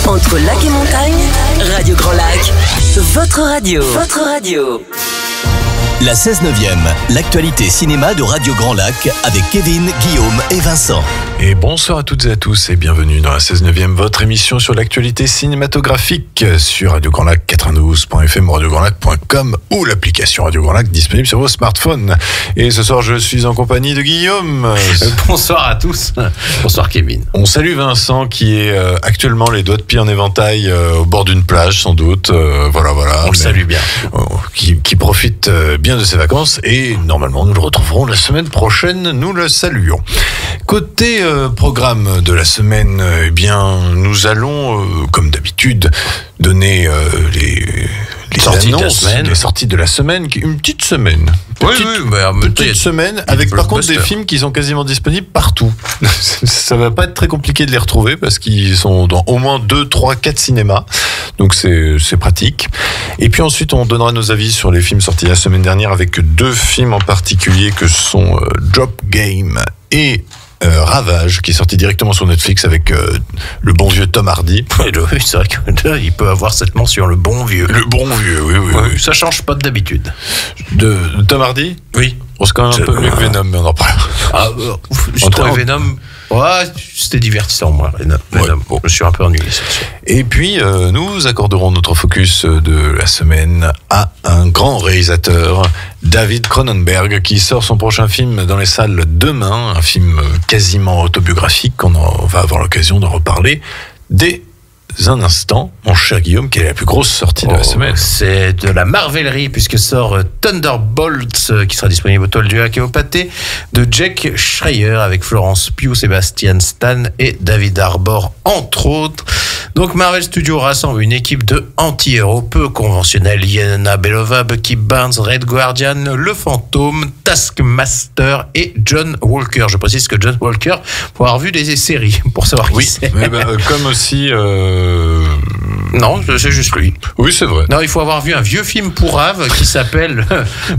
Entre lac et montagne, Radio Grand Lac, votre radio. Votre radio. La 16/9e, l'actualité cinéma de Radio Grand Lac avec Kevin, Guillaume et Vincent. Et bonsoir à toutes et à tous et bienvenue dans la 16/9e, votre émission sur l'actualité cinématographique sur Radio Grand Lac 92.fm, radiograndlac.com ou l'application Radio Grand Lac disponible sur vos smartphones. Et ce soir, je suis en compagnie de Guillaume. Bonsoir à tous. Bonsoir Kevin. On salue Vincent qui est actuellement les doigts de pied en éventail au bord d'une plage sans doute. Voilà. On le salue bien. Qui profite bien de ses vacances et normalement nous le retrouverons la semaine prochaine, nous le saluons. Côté programme de la semaine, eh bien nous allons comme d'habitude donner les sorties annonces, de la semaine. les sorties de la semaine, une petite semaine. Petite semaine avec par contre des films qui sont quasiment disponibles partout. Ça va pas être très compliqué de les retrouver parce qu'ils sont dans au moins 2, 3, 4 cinémas. Donc c'est pratique. Et puis ensuite on donnera nos avis sur les films sortis la semaine dernière avec 2 films en particulier que sont Drop Game et Ravage, qui est sorti directement sur Netflix avec le bon vieux Tom Hardy. Oui, c'est vrai qu'il peut avoir cette mention, le bon vieux. Le bon vieux, oui. Ça change pas d'habitude. De Tom Hardy ? Oui. C'est quand même un peu mieux que Venom, mais on en parle. Je trouve Venom... Ouais, c'était divertissant, moi, Venom. Ouais, bon. Je suis un peu ennuyé, c'est sûr. Et puis, nous accorderons notre focus de la semaine à un grand réalisateur, David Cronenberg, qui sort son prochain film dans les salles demain, un film quasiment autobiographique, on va avoir l'occasion d'en reparler dès un instant. Mon cher Guillaume, quelle est la plus grosse sortie de la semaine ? C'est de la marvellerie, puisque sort Thunderbolts, qui sera disponible au Tolduac et au Pâté, de Jack Schreier, avec Florence Pugh, Sébastien Stan et David Harbour, entre autres. Donc Marvel Studios rassemble une équipe de anti-héros peu conventionnels. Yelena Belova, Bucky Barnes, Red Guardian, Le Fantôme, Taskmaster et John Walker. Je précise que John Walker, faut avoir vu des séries pour savoir qui c'est. Mais comme aussi... Non, c'est juste lui. Oui, c'est vrai. Non, il faut avoir vu un vieux film pourrave qui s'appelle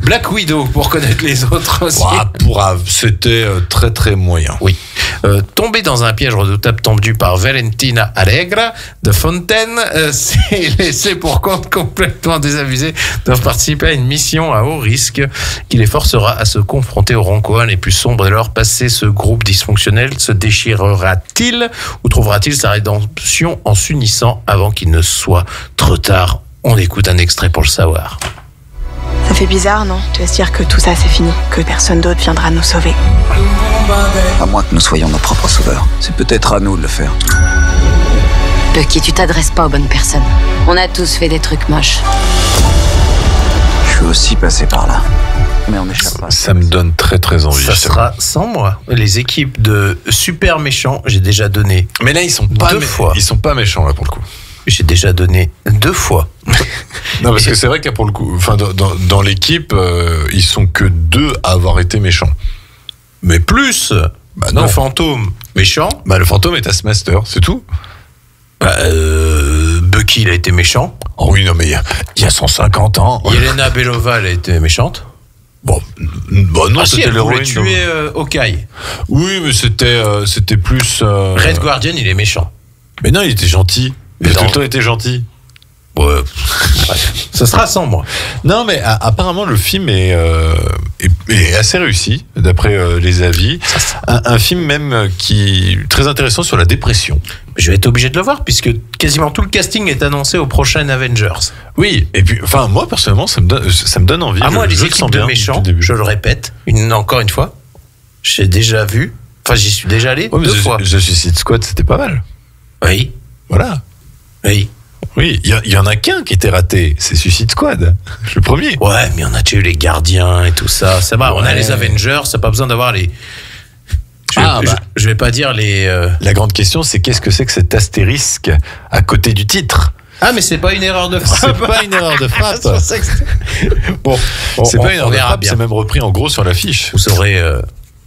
Black Widow pour connaître les autres aussi. Pourrave, c'était très très moyen. Oui. Tombé dans un piège redoutable tendu par Valentina Allegra de Fontaine, c'est laissé pour compte complètement désabusé, doivent participer à une mission à haut risque qui les forcera à se confronter aux rencoins les plus sombres de leur passé. Ce groupe dysfonctionnel se déchirera-t-il ou trouvera-t-il sa rédemption en s'unissant avant qu'il ne soit trop tard? On écoute un extrait pour le savoir. Ça fait bizarre, non? Tu vas se dire que tout ça c'est fini, que personne d'autre viendra nous sauver. À moins que nous soyons nos propres sauveurs. C'est peut-être à nous de le faire. Bucky, tu t'adresses pas aux bonnes personnes. On a tous fait des trucs moches. Je suis aussi passé par là. Mais on n'échappe pas. Ça me donne très très envie. Ça sera sans moi. Les équipes de super méchants, j'ai déjà donné. Mais là, ils sont pas 2 fois. Ils sont pas méchants là pour le coup. J'ai déjà donné 2 fois. Non, parce que c'est vrai qu'il y a pour le coup, enfin, dans l'équipe, ils sont que 2 à avoir été méchants. Mais plus. Non. Le fantôme méchant. Le fantôme est Taskmaster, c'est tout. Bucky, il a été méchant. Oh oui, non, mais il y a 150 ans. Yelena Belova, elle a été méchante. Bon, non, c'était elle voulait l'héroïne. tuer Hawkeye. Oui, mais c'était plus. Red Guardian, il est méchant. Mais non, il était gentil. Il a tout le temps été gentil. Ouais. Ça sera sans moi. Non, mais apparemment le film est assez réussi d'après les avis. Un film même qui est très intéressant sur la dépression. Je vais être obligé de le voir puisque quasiment tout le casting est annoncé au prochain Avengers. Oui, et puis enfin moi personnellement ça me donne envie. Moi les équipes de méchants, je le répète, encore une fois, j'ai déjà vu. Enfin j'y suis déjà allé 2 fois. The Suicide Squad c'était pas mal. Oui. Voilà. Oui, il y en a qu'un qui était raté, c'est Suicide Squad, le premier. Ouais, mais on a déjà eu les Gardiens et tout ça. Ça va, on a les Avengers, ça n'a pas besoin d'avoir les... Je vais pas dire les... La grande question, c'est qu'est-ce que c'est que cet astérisque à côté du titre ? Ah, mais c'est pas une erreur de frappe. C'est pas une erreur de frappe. C'est pas une erreur de frappe, c'est même repris en gros sur l'affiche. Vous saurez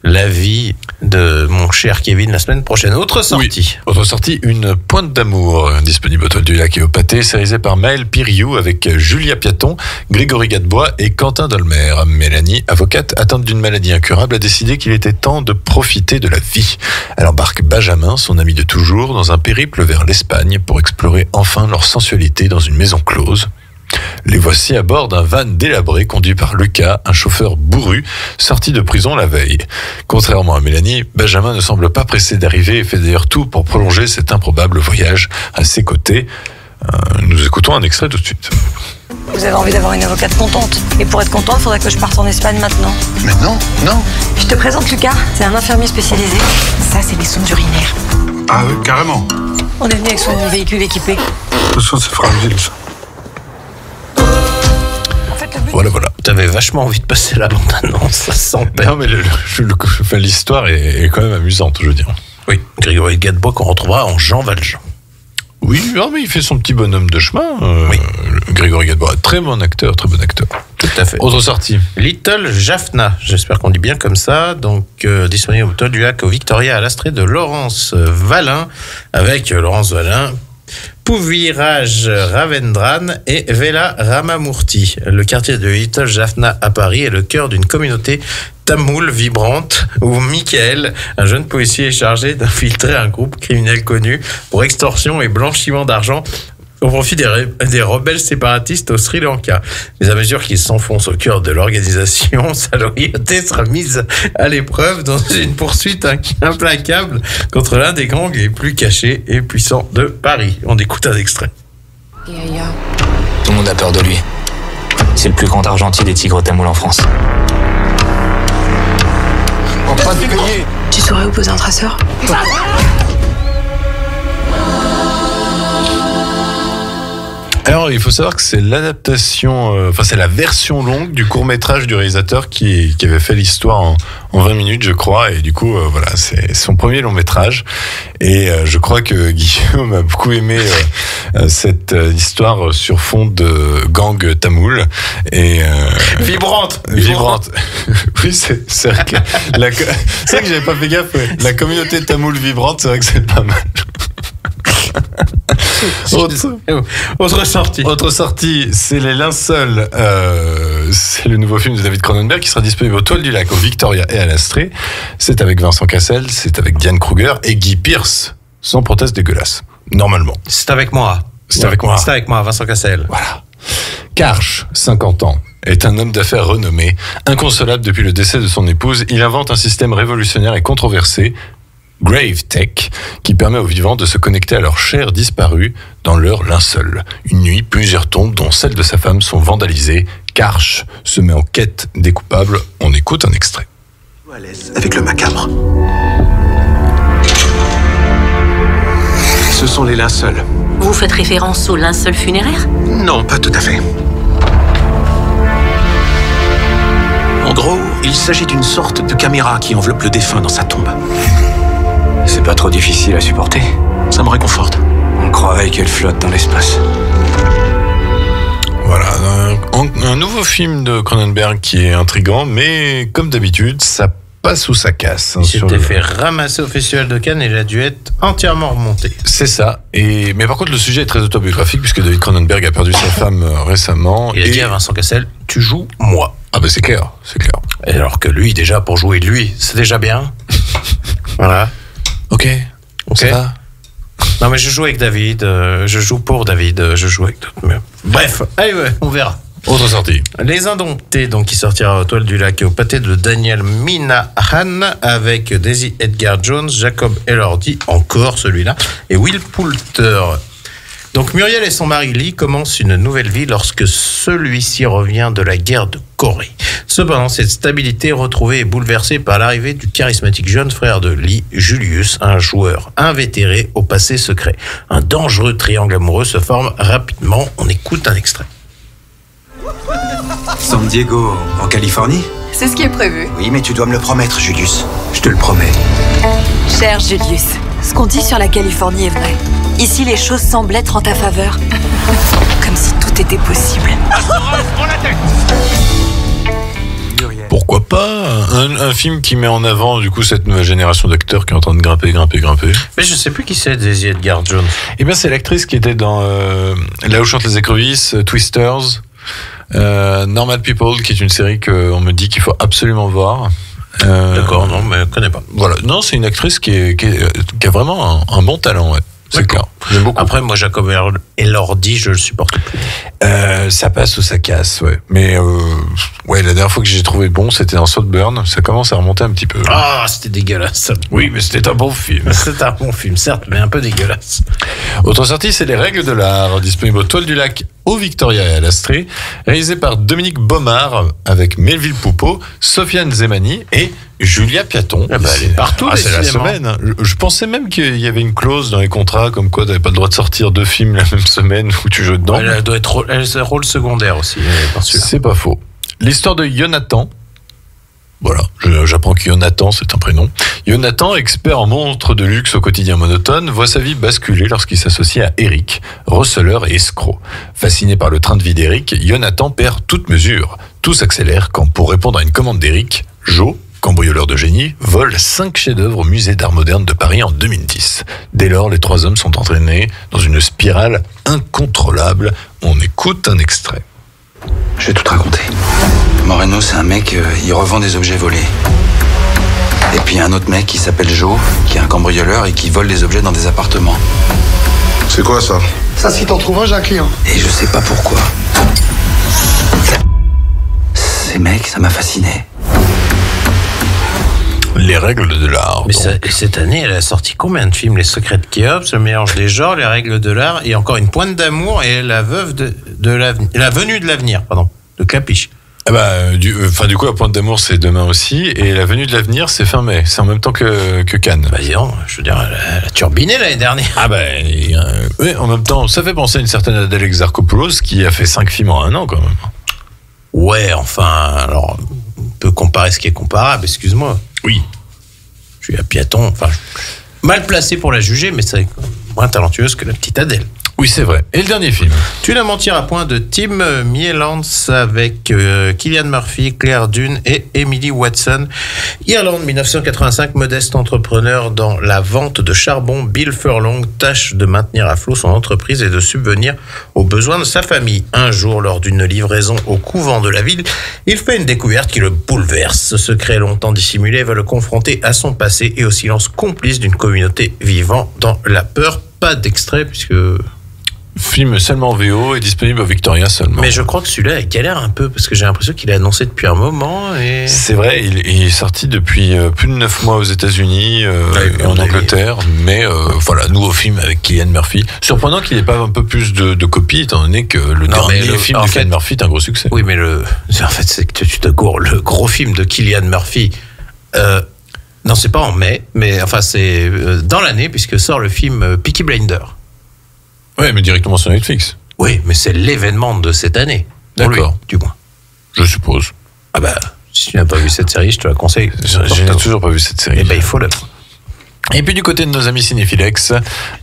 la vie de mon cher Kevin la semaine prochaine. Autre sortie. Oui. Autre sortie, Une pointe d'amour, disponible au Toile du Lac et au Pâté, sérisée par Maël Piriou avec Julia Piaton, Grégory Gadebois et Quentin Dolmer. Mélanie, avocate atteinte d'une maladie incurable, a décidé qu'il était temps de profiter de la vie. Elle embarque Benjamin, son ami de toujours, dans un périple vers l'Espagne pour explorer enfin leur sensualité dans une maison close. Les voici à bord d'un van délabré conduit par Lucas, un chauffeur bourru, sorti de prison la veille. Contrairement à Mélanie, Benjamin ne semble pas pressé d'arriver et fait d'ailleurs tout pour prolonger cet improbable voyage à ses côtés. Nous écoutons un extrait tout de suite. Vous avez envie d'avoir une avocate contente. Et pour être contente, il faudrait que je parte en Espagne maintenant. Mais non. Je te présente Lucas, c'est un infirmier spécialisé. Ça, c'est des sondes urinaires. Ah oui, carrément. On est venu avec son véhicule équipé. De toute façon, c'est fragile, ça. Voilà. T'avais vachement envie de passer la bande-annonce, ça sent. Non, mais l'histoire est quand même amusante, je veux dire. Oui, Grégory Gadebois qu'on retrouvera en Jean Valjean. Oui, mais il fait son petit bonhomme de chemin. Oui. Grégory Gadebois, très bon acteur. Tout à fait. Autre sortie. Little Jaffna, j'espère qu'on dit bien comme ça. Donc, disponible au Toile du Lac, au Victoria, à l'Astrée de Laurence Valin, avec Laurence Valin, Pouviraj Ravendran et Vela Ramamurti. Le quartier de Little Jaffna à Paris est le cœur d'une communauté tamoule vibrante où Michael, un jeune policier, est chargé d'infiltrer un groupe criminel connu pour extorsion et blanchiment d'argent au profit des rebelles séparatistes au Sri Lanka. Mais à mesure qu'ils s'enfoncent au cœur de l'organisation, sa loyauté sera mise à l'épreuve dans une poursuite implacable contre l'un des gangs les plus cachés et puissants de Paris. On écoute un extrait. Tout le monde a peur de lui. C'est le plus grand argentier des tigres tamouls en France. En train de payer. Tu saurais où poser un traceur? Alors, il faut savoir que c'est l'adaptation, c'est la version longue du court-métrage du réalisateur qui avait fait l'histoire en 20 minutes, je crois. Et du coup, voilà, c'est son premier long-métrage. Et je crois que Guillaume a beaucoup aimé cette histoire sur fond de gang tamoul. Et, Vibrante. Oui, c'est vrai que c'est vrai que j'avais pas fait gaffe. Ouais. La communauté tamoul vibrante, c'est vrai que c'est pas mal. Autre sortie, c'est Les Linceuls. C'est le nouveau film de David Cronenberg qui sera disponible au Toile du Lac, au Victoria et à l'Astrée. C'est avec Vincent Cassel, c'est avec Diane Kruger et Guy Pearce, sans prothèse dégueulasse, normalement. C'est avec moi, Vincent Cassel. Voilà. Karch, 50 ans, est un homme d'affaires renommé, inconsolable depuis le décès de son épouse. Il invente un système révolutionnaire et controversé, Grave Tech, qui permet aux vivants de se connecter à leur chair disparue dans leur linceul. Une nuit, plusieurs tombes, dont celle de sa femme, sont vandalisées. Karch se met en quête des coupables. On écoute un extrait. À l'aise avec le macabre. Ce sont les linceuls. Vous faites référence au linceul funéraire? Non, pas tout à fait. En gros, il s'agit d'une sorte de caméra qui enveloppe le défunt dans sa tombe. C'est pas trop difficile à supporter. Ça me réconforte. On croirait qu'elle flotte dans l'espace. Voilà, un nouveau film de Cronenberg qui est intriguant, mais comme d'habitude, ça passe ou ça casse. Il s'était fait ramasser au Festival de Cannes et il a dû être entièrement remonté. C'est ça. Mais par contre, le sujet est très autobiographique puisque David Cronenberg a perdu sa femme récemment. Il a dit à Vincent Cassel, tu joues moi. Ah ben c'est clair. Et alors que lui, déjà, pour jouer de lui, c'est déjà bien. Voilà. Ok. Ça va. Non mais je joue avec David, je joue pour David, je joue avec d'autres. Bref, allez, on verra. Autre sortie. Les Indomptés, donc qui sortira au Toile du Lac et au Pâté de Daniel Minahan avec Daisy Edgar Jones, Jacob Elordi, encore celui-là, et Will Poulter. Donc Muriel et son mari Lee commencent une nouvelle vie lorsque celui-ci revient de la guerre de Corée. Cependant, cette stabilité retrouvée est bouleversée par l'arrivée du charismatique jeune frère de Lee, Julius, un joueur invétéré au passé secret. Un dangereux triangle amoureux se forme rapidement. On écoute un extrait. San Diego, en Californie? C'est ce qui est prévu. Oui, mais tu dois me le promettre, Julius. Je te le promets. Cher Julius, ce qu'on dit sur la Californie est vrai. Ici, les choses semblent être en ta faveur. Comme si tout était possible. Pourquoi pas un film qui met en avant du coup cette nouvelle génération d'acteurs qui est en train de grimper. Mais je sais plus qui c'est, Daisy Edgar Jones. Eh bien c'est l'actrice qui était dans Là où chantent les écrevisses, Twisters, Normal People, qui est une série qu'on me dit qu'il faut absolument voir. D'accord, non, mais je connais pas. Voilà, non, c'est une actrice qui a vraiment un bon talent, ouais. C'est clair. J'aime beaucoup. Après, moi, Jacob Elordi, je le supporte plus. Ça passe ou ça casse, ouais. Mais ouais, la dernière fois que j'ai trouvé bon, c'était dans Saltburn. Ça commence à remonter un petit peu. Ah, c'était dégueulasse. Oui, mais c'était un bon film. C'était un bon film, certes, mais un peu dégueulasse. Autre sortie, c'est Les Règles de l'Art, disponible aux Toiles du Lac, au Victoria et à l'Astrée, réalisé par Dominique Baumard avec Melville Poupeau, Sofiane Zemani et Julia Piaton. Ah bah, elle est partout. C'est la semaine. Je pensais même qu'il y avait une clause dans les contrats comme quoi tu n'avais pas le droit de sortir 2 films la même semaine où tu joues dedans. Elle doit être rôle secondaire aussi. C'est pas faux. L'histoire de Jonathan. Voilà, j'apprends que Jonathan, c'est un prénom. Jonathan, expert en montres de luxe au quotidien monotone, voit sa vie basculer lorsqu'il s'associe à Eric, receleur et escroc. Fasciné par le train de vie d'Eric, Jonathan perd toute mesure. Tout s'accélère quand, pour répondre à une commande d'Eric, Joe, cambrioleur de génie, vole 5 chefs-d'œuvre au musée d'art moderne de Paris en 2010. Dès lors, les 3 hommes sont entraînés dans une spirale incontrôlable. On écoute un extrait. Je vais tout te raconter. Moreno, c'est un mec, il revend des objets volés. Et puis il y a un autre mec qui s'appelle Joe, qui est un cambrioleur et qui vole des objets dans des appartements. C'est quoi ça? Ça, si t'en trouves un, j'ai un client. Et je sais pas pourquoi. Ces mecs, ça m'a fasciné. Les Règles de l'Art. Mais cette année, elle a sorti combien de films? Les Secrets de Khéops, Le mélange des genres, Les Règles de l'Art, et encore Une pointe d'amour et La veuve de l'avenir. La venue de l'avenir, pardon, de Clapiche. Ah bah, du coup, La pointe d'amour, c'est demain aussi, et La venue de l'avenir, c'est fin mai. C'est en même temps que Cannes. Bah, disons, je veux dire, elle a turbiné l'année dernière. Ah bah, oui, en même temps, ça fait penser à une certaine Adèle Exarchopoulos qui a fait 5 films en 1 an, quand même. Ouais, enfin, alors, on peut comparer ce qui est comparable, excuse-moi. Oui. Je suis à Piaton, enfin, mal placé pour la juger, mais c'est moins talentueuse que la petite Adèle. Oui, c'est vrai. Et le dernier film? Tu n'as menti à point de Tim Mielans avec Cillian Murphy, Claire Dune et Emily Watson. Irlande, 1985, modeste entrepreneur dans la vente de charbon, Bill Furlong tâche de maintenir à flot son entreprise et de subvenir aux besoins de sa famille. Un jour, lors d'une livraison au couvent de la ville, il fait une découverte qui le bouleverse. Ce secret longtemps dissimulé va le confronter à son passé et au silence complice d'une communauté vivant dans la peur. Pas d'extrait puisque... Film seulement VO et disponible au Victoria seulement. Mais je crois que celui-là, il galère un peu parce que j'ai l'impression qu'il est annoncé depuis un moment. Et... C'est vrai, il est sorti depuis plus de 9 mois aux États-Unis et en Angleterre. Mais voilà, nouveau film avec Cillian Murphy. Surprenant qu'il n'ait pas un peu plus de copies, étant donné que le dernier film de Cillian Murphy est un gros succès. Oui, mais en fait, c'est que tu te gourres. Le gros film de Cillian Murphy. Non, c'est pas en mai, mais enfin, c'est dans l'année, puisque sort le film Peaky Blinders. Oui, mais directement sur Netflix. Oui, mais c'est l'événement de cette année. D'accord. Lui, du moins. Je suppose. Ah bah, si tu n'as pas vu cette série, je te la conseille. Je n'ai toujours pas vu cette série. Eh ben, il faut la voir. Et puis du côté de nos amis cinéphilex,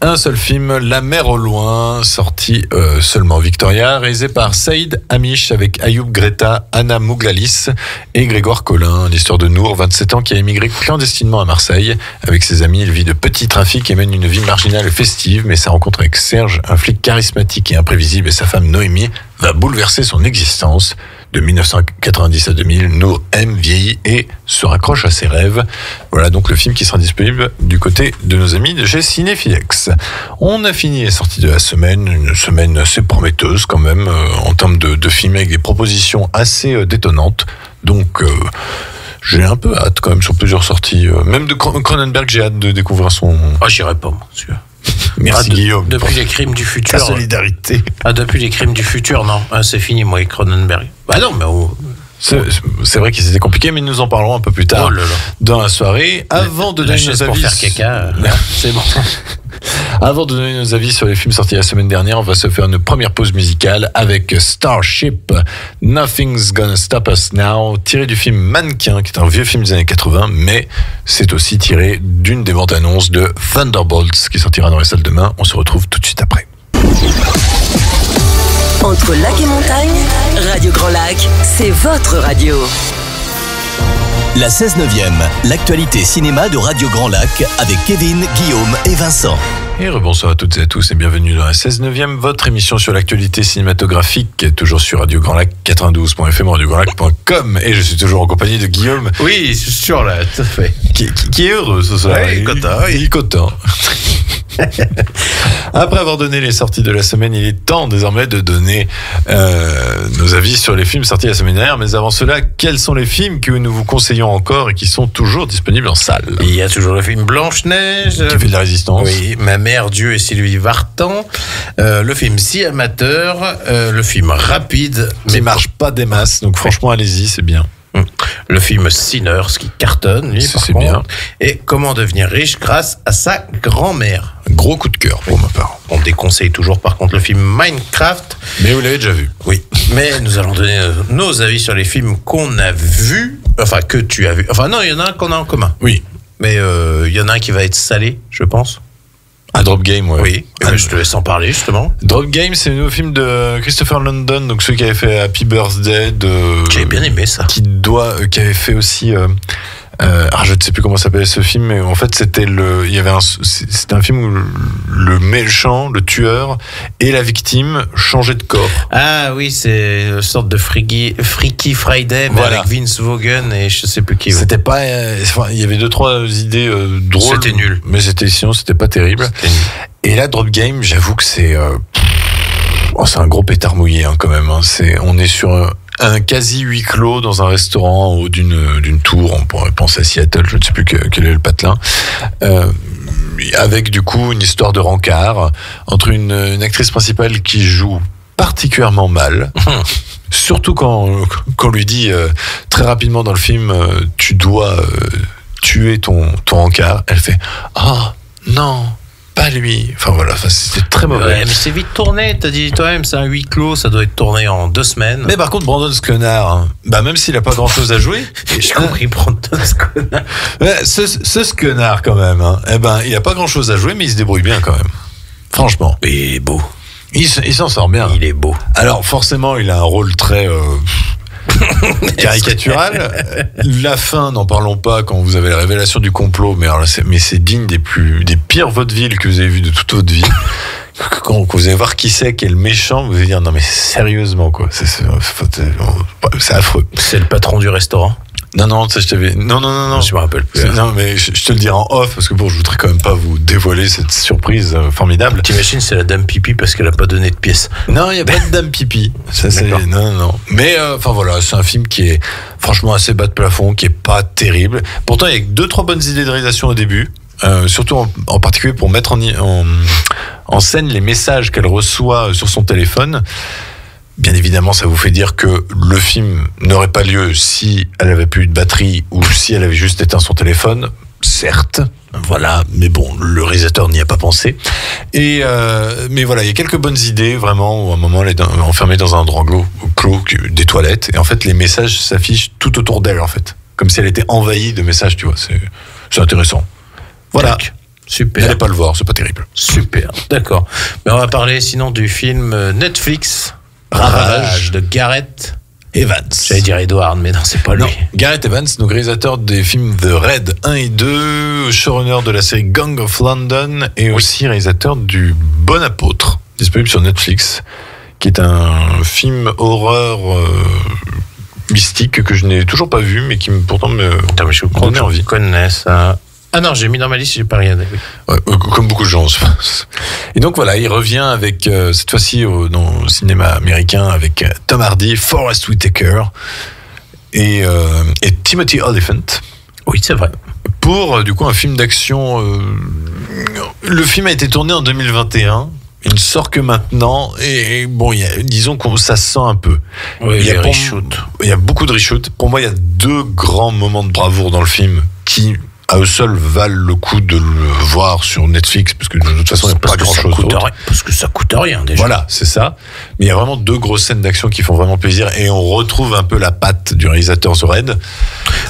un seul film, La mer au loin, sorti seulement Victoria, réalisé par Saïd Amish avec Ayoub Greta, Anna Mouglalis et Grégoire Collin. L'histoire de Nour, 27 ans, qui a émigré clandestinement à Marseille. Avec ses amis, il vit de petits trafics et mène une vie marginale et festive, mais sa rencontre avec Serge, un flic charismatique et imprévisible, et sa femme Noémie, va bouleverser son existence. De 1990 à 2000, Nour aime, vieillit et se raccroche à ses rêves. Voilà donc le film qui sera disponible du côté de nos amis de chez Cinéphilex. On a fini les sorties de la semaine, une semaine assez prometteuse quand même en termes de films avec des propositions assez détonnantes. Donc j'ai un peu hâte quand même sur plusieurs sorties. Même de Cronenberg, j'ai hâte de découvrir son... Ah, j'irai pas, monsieur. Merci Guillaume. Depuis les crimes du futur. La solidarité. Ah, depuis les crimes du futur, non. Ah, c'est fini, moi, et Cronenberg. Bah non, mais... C'est vrai qu'ils étaient compliqués, mais nous en parlerons un peu plus tard dans la soirée. Avant de donner nos avis... pour faire caca, c'est bon. Avant de donner nos avis sur les films sortis la semaine dernière, on va se faire une première pause musicale avec Starship, Nothing's Gonna Stop Us Now, tiré du film Mannequin, qui est un vieux film des années 80, mais c'est aussi tiré d'une des bandes annonces de Thunderbolts, qui sortira dans les salles demain. On se retrouve tout de suite après. Entre lac et montagne, Radio Grand Lac, c'est votre radio. La 16/9e, l'actualité cinéma de Radio Grand Lac avec Kevin, Guillaume et Vincent. Et rebonsoir à toutes et à tous et bienvenue dans la 16/9e, votre émission sur l'actualité cinématographique, toujours sur Radio Grand Lac 92.fm, radiograndlac.com. Et je suis toujours en compagnie de Guillaume. Oui, c'est sûr là, tout à fait. Qui est heureux ce soir. Ouais, il est content. Après avoir donné les sorties de la semaine, il est temps désormais de donner nos avis sur les films sortis la semaine dernière. Mais avant cela, quels sont les films que nous vous conseillons encore et qui sont toujours disponibles en salle? Il y a toujours le film Blanche-Neige. Qui fait de la résistance. Oui, Ma mère, Dieu et Sylvie Vartan. Le film Si Amateur. Le film Rapide. Qui marche pas des masses. Donc franchement, allez-y, c'est bien. Le film Sinners qui cartonne, lui, c'est bien. Et Comment devenir riche grâce à sa grand-mère. Gros coup de cœur pour ma part. On déconseille toujours par contre le film Minecraft. Mais vous l'avez déjà vu. Oui. Mais nous allons donner nos avis sur les films qu'on a vus. Enfin, que tu as vus. Enfin non, il y en a un qu'on a en commun. Oui. Mais il y en a un qui va être salé, je pense. Un Drop Game, ouais. Oui, je te laisse en parler justement. Drop Game, c'est un nouveau film de Christopher London, donc celui qui avait fait Happy Birthday. J'avais bien aimé ça. Qui avait fait aussi. Je ne sais plus comment s'appelait ce film, mais en fait c'était c'était un film où le méchant, le tueur et la victime changeaient de corps. Ah oui, c'est une sorte de Freaky Friday, mais avec Vince Vaughn et je sais plus qui. C'était pas, il y avait 2-3 idées drôles. C'était nul, mais sinon c'était pas terrible. Et là, Drop Game, j'avoue que c'est un gros pétard mouillé quand même. On est sur un quasi huis clos dans un restaurant en haut d'une tour, on pourrait penser à Seattle, je ne sais plus quel est le patelin, avec du coup une histoire de rencard entre une actrice principale qui joue particulièrement mal, surtout quand on lui dit très rapidement dans le film tu dois tuer ton rencard, elle fait non, pas lui. Enfin voilà, c'était très mauvais. Ouais, mais c'est vite tourné, t'as dit toi-même, c'est un huis clos, ça doit être tourné en 2 semaines. Mais par contre, Brandon Sklenar, même s'il a pas grand-chose à jouer, j'ai compris Brandon Sklenar. Ce Sklenar quand même, il a pas grand-chose à jouer, mais il se débrouille bien quand même. Franchement. Il est beau. Il s'en sort bien. Il est beau. Alors forcément, il a un rôle très caricatural. La fin, n'en parlons pas quand vous avez la révélation du complot, mais c'est digne des pires vaudevilles que vous avez vu de toute votre vie. Quand vous allez voir qui c'est qui est le méchant, vous allez dire non mais sérieusement quoi, c'est affreux. C'est le patron du restaurant. Non, ça je t'avais. Non. Je me rappelle plus. Non, mais je te le dirai en off parce que je voudrais quand même pas vous dévoiler cette surprise formidable. T'imagines, c'est la dame pipi parce qu'elle a pas donné de pièces. Non, il y a pas de dame pipi. Ça c'est. Non. Mais voilà, c'est un film qui est franchement assez bas de plafond, qui est pas terrible. Pourtant, il y a 2-3 bonnes idées de réalisation au début. Surtout en particulier pour mettre en scène les messages qu'elle reçoit sur son téléphone. Bien évidemment, ça vous fait dire que le film n'aurait pas lieu si elle avait plus de batterie ou si elle avait juste éteint son téléphone. Certes, voilà, mais bon, le réalisateur n'y a pas pensé. Mais voilà, il y a quelques bonnes idées, vraiment, où à un moment, elle est enfermée dans un endroit clos des toilettes. Et en fait, les messages s'affichent tout autour d'elle, en fait. Comme si elle était envahie de messages, tu vois. C'est intéressant. Voilà. Super. N'allez pas le voir, c'est pas terrible. Super, d'accord. Mais on va parler sinon du film Netflix Ravage de Gareth Evans. J'allais dire Edward, mais non, c'est pas lui. Non, Gareth Evans, donc réalisateur des films The Raid 1 et 2, showrunner de la série Gang of London et aussi réalisateur du Bon Apôtre, disponible sur Netflix, qui est un film horreur mystique que je n'ai toujours pas vu, mais qui pourtant me donne envie. Je connais ça. Ah non, j'ai mis dans ma liste, j'ai pas regardé. Oui. Ouais, comme beaucoup de gens, je pense. Et donc voilà, il revient avec, cette fois-ci dans le cinéma américain, avec Tom Hardy, Forest Whitaker et Timothy Olyphant. Oui, c'est vrai. Pour, du coup, un film d'action. Le film a été tourné en 2021. Il ne sort que maintenant. Et bon, disons que ça se sent un peu. Oui, il y a beaucoup de reshoot. Pour moi, il y a 2 grands moments de bravoure dans le film qui, à eux seuls, valent le coup de le voir sur Netflix, parce que de toute façon, il n'y a pas grand-chose d'autre. Parce que ça coûte rien, déjà. Voilà, c'est ça. Mais il y a vraiment 2 grosses scènes d'action qui font vraiment plaisir, et on retrouve un peu la patte du réalisateur The Raid.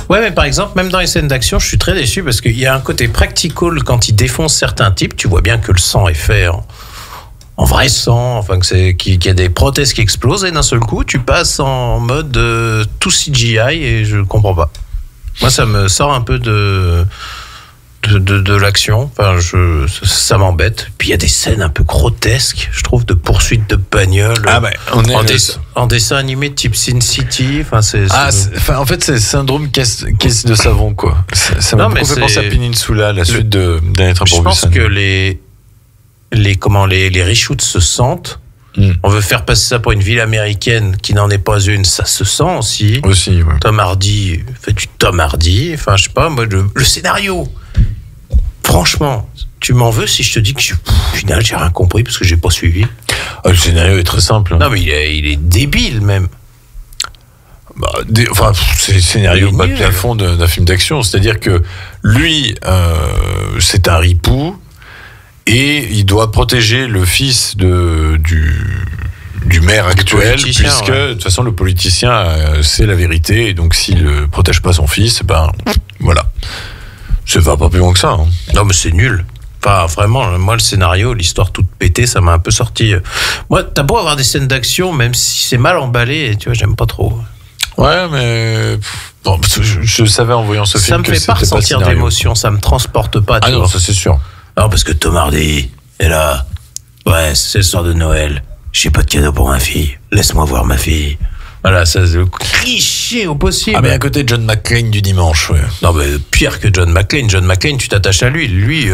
Ouais, mais par exemple, même dans les scènes d'action, je suis très déçu, parce qu'il y a un côté practical quand il défonce certains types. Tu vois bien que le sang est fait en vrai sang, enfin qu'il y a des prothèses qui explosent, et d'un seul coup, tu passes en mode tout CGI, et je comprends pas. Moi, ça me sort un peu de l'action. Enfin, ça m'embête. Puis il y a des scènes un peu grotesques, je trouve, de poursuite de bagnole. Ah ben, en dessin animé type Sin City. Enfin, en fait, c'est syndrome caisse de savon, quoi. Ça m'a beaucoup fait penser à Peninsula, la suite de Daniel Travolta. Je pense que les reshoots se sentent. On veut faire passer ça pour une ville américaine qui n'en est pas une, ça se sent aussi. Ouais. Tom Hardy fait du Tom Hardy. Enfin, je sais pas, moi, le scénario. Franchement, tu m'en veux si je te dis que au final, j'ai rien compris parce que j'ai pas suivi. Le scénario est très simple. Non, mais il est débile même. C'est le scénario bas de plafond d'un film d'action. C'est-à-dire que lui, c'est un ripou. Et il doit protéger le fils du maire actuel, puisque de toute façon le politicien c'est la vérité, et donc s'il ne protège pas son fils, voilà. Ça va pas plus loin que ça. Hein. Non mais c'est nul. Enfin vraiment, moi le scénario, l'histoire toute pétée, ça m'a un peu sorti. Moi, t'as beau avoir des scènes d'action, même si c'est mal emballé, tu vois, j'aime pas trop. Ouais, mais je savais en voyant ce film que c'était ça me fait pas ressentir d'émotion, ça me transporte pas. Ah non, ça c'est sûr. Alors parce que Tom Hardy est là. Ouais, c'est le soir de Noël. J'ai pas de cadeau pour ma fille. Laisse-moi voir ma fille. Voilà, ça c'est le cliché au possible. Ah mais à côté de John McClane du dimanche, ouais. Non mais pire que John McClane. John McClane, tu t'attaches à lui. Lui,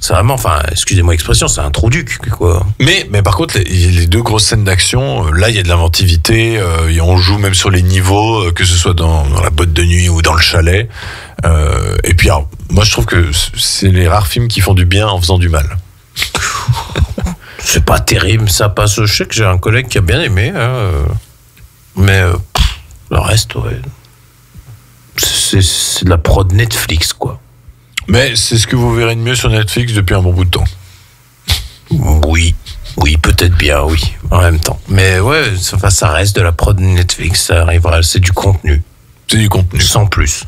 c'est vraiment, enfin, excusez-moi l'expression, c'est un trou duc, quoi. Mais par contre, les deux grosses scènes d'action, là, il y a de l'inventivité. On joue même sur les niveaux, que ce soit dans la boîte de nuit ou dans le chalet. Et puis, alors, moi, je trouve que c'est les rares films qui font du bien en faisant du mal. C'est pas terrible, ça passe. Je sais que j'ai un collègue qui a bien aimé, mais le reste, ouais, c'est de la prod Netflix, quoi. Mais c'est ce que vous verrez de mieux sur Netflix depuis un bon bout de temps. Oui, peut-être bien, oui, en même temps. Mais ouais, ça reste de la prod Netflix, ça arrivera, c'est du contenu. C'est du contenu. Sans plus.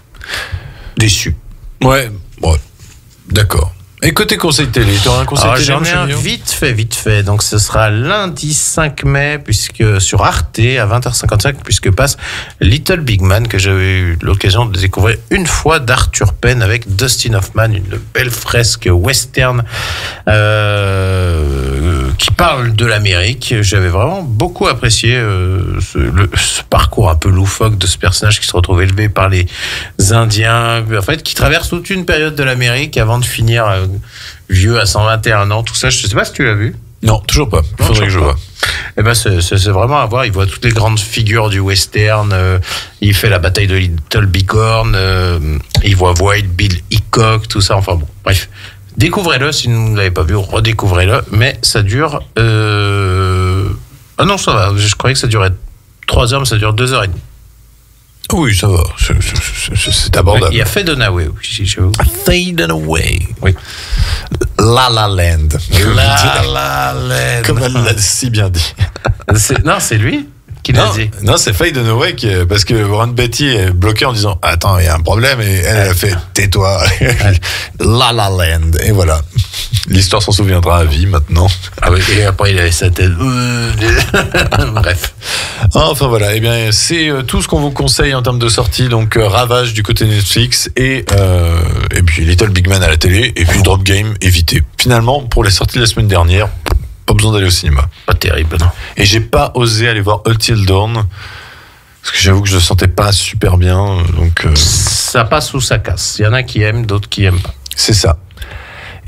Déçu. Ouais, d'accord. Et côté conseil télé, tu auras un conseil télé? J'en ai un vite fait. Donc ce sera lundi 5 mai, puisque sur Arte à 20h55, puisque passe Little Big Man, que j'avais eu l'occasion de découvrir une fois, d'Arthur Penn avec Dustin Hoffman, une belle fresque western qui parle de l'Amérique. J'avais vraiment beaucoup apprécié ce parcours un peu loufoque de ce personnage qui se retrouve élevé par les Indiens, en fait, qui traverse toute une période de l'Amérique avant de finir vieux à 121 ans, tout ça. Je sais pas si tu l'as vu. Non, toujours pas. Il faudrait que je vois. Eh ben, c'est vraiment à voir. Il voit toutes les grandes figures du western. Il fait la bataille de Little Bighorn. Il voit Wild Bill Hickok, tout ça. Enfin bon, bref. Découvrez-le si vous ne l'avez pas vu, redécouvrez-le. Mais ça dure... Ah non, ça va. Je croyais que ça durait 3 heures, mais ça dure 2h30. Oui, ça va. C'est abordable. Il y a Faye Dunaway. Faye Dunaway. Oui. La La Land. La La Land. Comme elle l'a si bien dit. Non, c'est lui qui l'a dit. Non, c'est Faye Dunaway parce que Warren Beatty est bloqué en disant attends, il y a un problème, et elle a fait tais-toi. La La Land. Et voilà. L'histoire s'en souviendra à vie maintenant. Ah oui, et après il avait sa tête. Bref. Enfin voilà, eh bien c'est tout ce qu'on vous conseille en termes de sortie. Donc Ravage du côté Netflix et puis Little Big Man à la télé, et puis Drop Game, évitez. Finalement, pour les sorties de la semaine dernière, pas besoin d'aller au cinéma. Pas terrible, non. Et j'ai pas osé aller voir Until Dawn parce que j'avoue que je le sentais pas super bien. Donc ça passe ou ça casse. Il y en a qui aiment, d'autres qui aiment pas. C'est ça.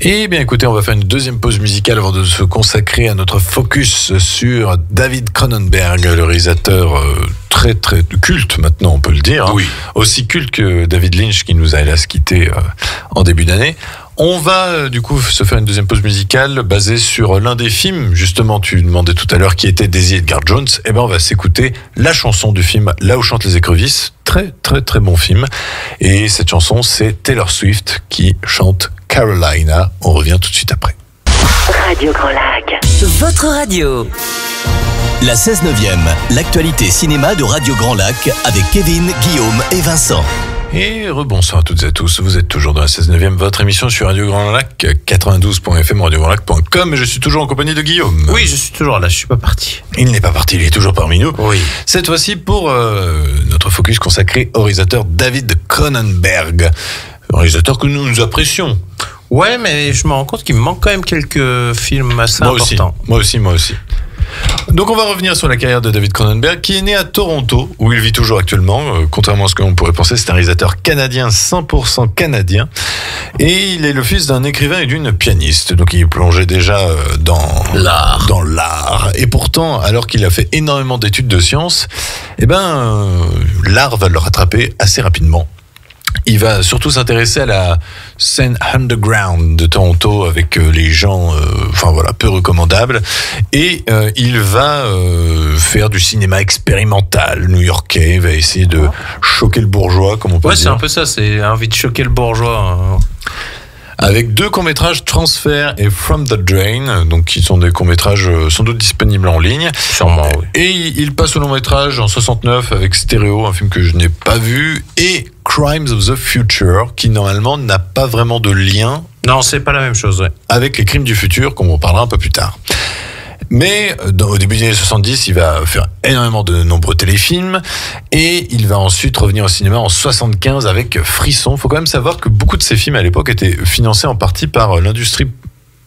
Et bien écoutez, on va faire une deuxième pause musicale avant de se consacrer à notre focus sur David Cronenberg, le réalisateur très très culte maintenant, on peut le dire. Oui. Aussi culte que David Lynch qui nous a hélas quitté en début d'année. On va du coup se faire une deuxième pause musicale basée sur l'un des films. Justement, tu demandais tout à l'heure qui était Daisy Edgar Jones. Eh ben on va s'écouter la chanson du film Là où chantent les écrevisses. Très très très bon film. Et cette chanson, c'est Taylor Swift qui chante Carolina. On revient tout de suite après. Radio Grand Lac. Votre radio. La 16/9e, l'actualité cinéma de Radio Grand Lac avec Kevin, Guillaume et Vincent. Et rebonsoir à toutes et à tous, vous êtes toujours dans la 16e, votre émission sur Radio Grand Lac, 92.fm, radiograndlac.com, et je suis toujours en compagnie de Guillaume. Oui, je suis toujours là, je suis pas parti. Il n'est pas parti, il est toujours parmi nous. Oui. Cette fois-ci pour notre focus consacré au réalisateur David Cronenberg, un réalisateur que nous apprécions. Ouais, mais je me rends compte qu'il me manque quand même quelques films assez importants. Moi aussi. Donc on va revenir sur la carrière de David Cronenberg, qui est né à Toronto, où il vit toujours actuellement. Contrairement à ce que l'on pourrait penser, c'est un réalisateur canadien, 100% canadien. Et il est le fils d'un écrivain et d'une pianiste. Donc il plongeait déjà dans l'art. Et pourtant, alors qu'il a fait énormément d'études de sciences, l'art va le rattraper assez rapidement. Il va surtout s'intéresser à la scène underground de Toronto avec les gens, peu recommandables. Et il va faire du cinéma expérimental new-yorkais. Il va essayer de choquer le bourgeois, comme on peut dire. Ouais, c'est un peu ça. C'est envie de choquer le bourgeois. Avec 2 courts-métrages, Transfer et From the Drain, donc qui sont des courts-métrages sans doute disponibles en ligne. Sûrement, oui. Et il passe au long-métrage en 69 avec Stéréo, un film que je n'ai pas vu, et Crimes of the Future, qui normalement n'a pas vraiment de lien. Non, c'est pas la même chose, ouais. Avec les crimes du futur, qu'on en parlera un peu plus tard. Mais au début des années 70, il va faire énormément de nombreux téléfilms et il va ensuite revenir au cinéma en 75 avec Frisson. Il faut quand même savoir que beaucoup de ses films à l'époque étaient financés en partie par l'industrie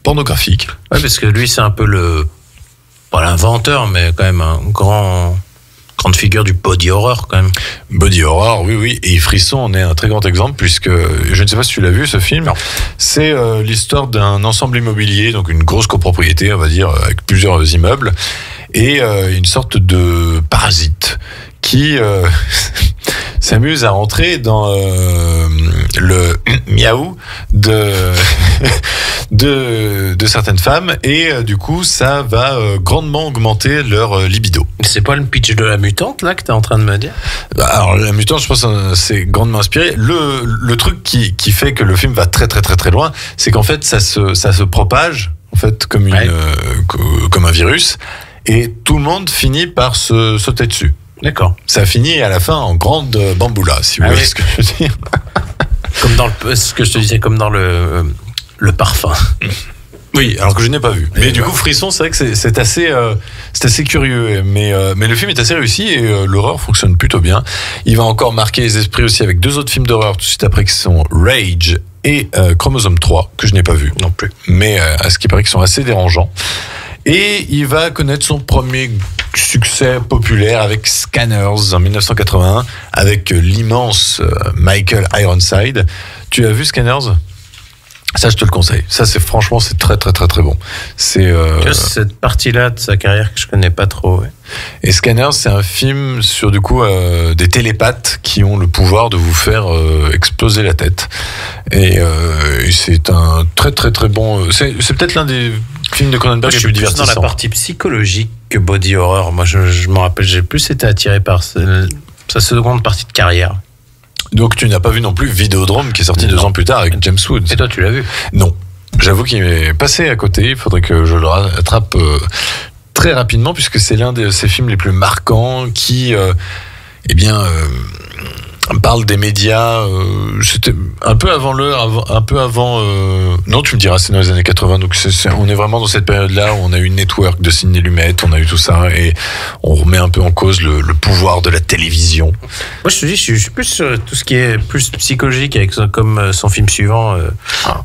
pornographique. Ouais, parce que lui, c'est un peu pas l'inventeur, mais quand même un grande figure du body horror quand même. Body horror, oui. Et Frisson en est un très grand exemple puisque, je ne sais pas si tu l'as vu ce film, non. C'est l'histoire d'un ensemble immobilier, donc une grosse copropriété, on va dire, avec plusieurs immeubles, et une sorte de parasite qui s'amuse à rentrer dans le miaou de certaines femmes et du coup ça va grandement augmenter leur libido. C'est pas le pitch de La Mutante là que t'es en train de me dire? Alors La Mutante, je pense que c'est grandement inspiré. Le truc qui fait que le film va très très très très loin, c'est qu'en fait ça se propage en fait comme un virus et tout le monde finit par se sauter dessus. D'accord. Ça finit à la fin en grande bamboula, si vous voyez ce que je veux dire. Comme dans ce que je te disais, comme dans le parfum. Oui, alors que je n'ai pas vu. Mais du coup, Frisson, c'est vrai que c'est assez curieux. Mais le film est assez réussi et l'horreur fonctionne plutôt bien. Il va encore marquer les esprits aussi avec 2 autres films d'horreur tout de suite après qui sont Rage et Chromosome 3, que je n'ai pas vu non plus. Mais à ce qui paraît qu'ils sont assez dérangeants. Et il va connaître son premier succès populaire avec Scanners en 1981, avec l'immense Michael Ironside. Tu as vu Scanners ? Ça, je te le conseille. Ça, c'est très très très très bon. C'est cette partie-là de sa carrière que je connais pas trop. Ouais. Et Scanners, c'est un film sur du coup des télépathes qui ont le pouvoir de vous faire exploser la tête. Et c'est un très très très bon. C'est peut-être l'un des films de Cronenberg les plus divertissants. Dans la partie psychologique que body horror. Moi, je me rappelle, j'ai plus été attiré par sa seconde partie de carrière. Donc tu n'as pas vu non plus Vidéodrome qui est sorti 2 ans plus tard avec James Woods. Et toi, tu l'as vu? Non. J'avoue qu'il m'est passé à côté. Il faudrait que je le rattrape très rapidement puisque c'est l'un de ses films les plus marquants qui, parle des médias. C'était un peu avant l'heure, un peu avant. Non, tu me diras, c'est dans les années 80. Donc on est vraiment dans cette période-là où on a eu une network de Sidney Lumet, on a eu tout ça et on remet un peu en cause le pouvoir de la télévision. Moi, je te dis, je suis plus sur tout ce qui est plus psychologique avec comme son film suivant,